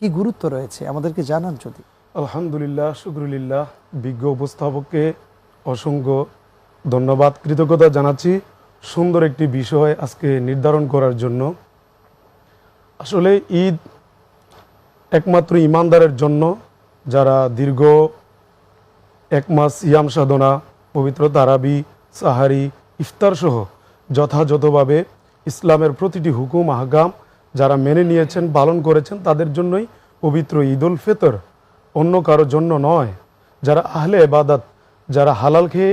কি গুরুত্ব রয়েছে আমাদেরকে জানান যদি। আলহামদুলিল্লাহ, শুকরুলিল্লাহ, বিজ্ঞ উপস্থাপককে অসংখ্য ধন্যবাদ, কৃতজ্ঞতা জানাচ্ছি সুন্দর একটি বিষয় আজকে নির্ধারণ করার জন্য। আসলে ঈদ একমাত্র ইমানদারের জন্য, যারা দীর্ঘ এক মাস সিয়াম সাধনা, পবিত্র তারাবি, সাহারি, ইফতার সহ যথাযথভাবে ইসলামের প্রতিটি হুকুম আহকাম যারা মেনে নিয়েছেন, পালন করেছেন, তাদের জন্যই পবিত্র ঈদ উল ফিতর, অন্য কারোর জন্য নয়। যারা আহলে ইবাদত, যারা হালাল খেয়ে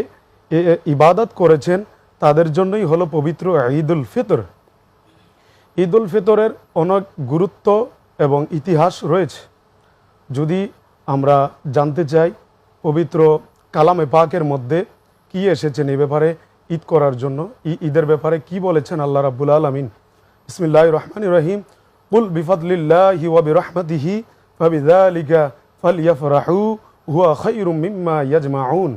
ইবাদত করেছেন, তাদের জন্যই হলো পবিত্র ঈদ উল ফিতর। ঈদ উল ফিতরের অনেক গুরুত্ব এবং ইতিহাস রয়েছে। যদি আমরা জানতে চাই পবিত্র কালামে পাকের মধ্যে কি এসেছেন এই ব্যাপারে, ঈদ করার জন্য, ঈদের ব্যাপারে কি বলেছেন আল্লাহ রাব্বুল আলামিন। বিসমিল্লাহির রহমানির রহিম। কুল বিফাদলিল্লাহি ওয়া বিরহমাতিহি ফাবিযালিকা ফালইফরাহু হুয়া খায়রুম মিম্মা ইয়াজমাউন।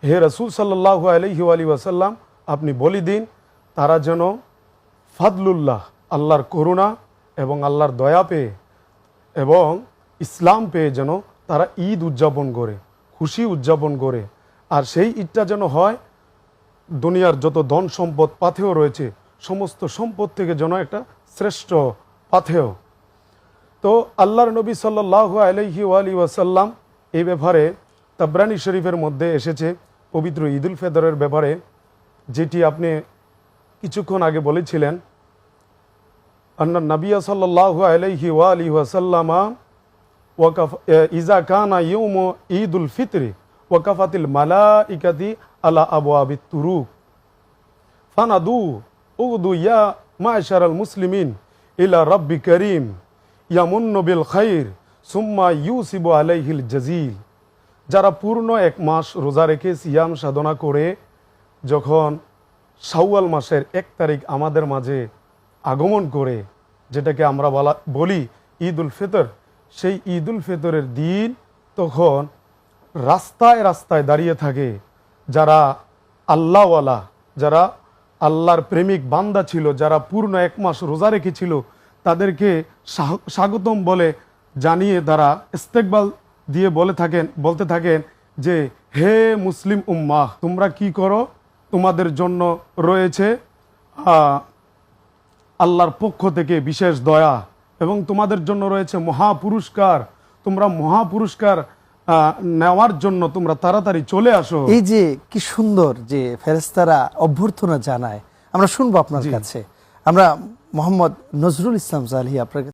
হে রাসূল সাল্লাল্লাহু আলাইহি ওয়াসাল্লাম, আপনি বলে দিন তারা যেন ফাদলুল্লাহ, আল্লাহর করুণা এবং আল্লাহর দয়া পেয়ে এবং ইসলাম পেয়ে যেন তারা ঈদ উদযাপন করে, খুশি উদযাপন করে। আর সেই ঈদটা যেন হয় দুনিয়ার যত ধন সম্পদ পাথেয় রয়েছে, সমস্ত সম্পদ থেকে যেন একটা শ্রেষ্ঠ পাথেয়। তো আল্লাহর নবী সাল্লাল্লাহু আলাইহি ওয়াসাল্লাম এই ব্যাপারে তাবরানী শরীফের মধ্যে এসেছে পবিত্র ঈদ উল ফিতরের ব্যাপারে, যেটি আপনি কিছুক্ষণ আগে বলেছিলেন। আন্না নবিয়া সাল্লাল্লাহু আলাইহি ওয়াসাল্লামা ইজা কানা ইয়ৌম ঈদ উল ফিতরি ওয়াকাফাতিল মালাইকাতি আলা আবওয়াবিত তুরুক ফানাদু উদু ইয়া মাশারাল মুসলিমিন ইলা রাব্বি করিম ইয়ামুন্নু বিল খাইর সুম্মা ইউসিবু আলাইহিল জাজিল। যারা পূর্ণ এক মাস রোজা রেখে সিয়াম সাধনা করে যখন শাওয়াল মাসের 1 তারিখ আমাদের মাঝে আগমন করে, যেটাকে আমরা বলি ঈদ উল ফিতর, সেই ঈদ উল ফিতরের দিন তখন রাস্তায় রাস্তায় দাঁড়িয়ে থাকে যারা আল্লাহওয়ালা, যারা আল্লাহর প্রেমিক বান্দা ছিল, যারা পূর্ণ 1 মাস রোজা রেখেছিল, তাদেরকে স্বাগতম বলে জানিয়ে তারা ইস্তেকবাল দিয়ে বলতে থাকেন যে হে মুসলিম উম্মাহ, তোমরা কি করো, তোমাদের জন্য রয়েছে আল্লাহর পক্ষ থেকে বিশেষ দয়া এবং তোমাদের জন্য রয়েছে মহাপুরস্কার। তোমরা মহাপুরস্কার নেওয়ার জন্য তোমরা তাড়াতাড়ি চলে আসো। এই যে কি সুন্দর যে ফেরেশতারা অভ্যর্থনা জানায়, আমরা শুনবো আপনার কাছে। আমরা মোহাম্মদ নজরুল ইসলাম জালি আপনার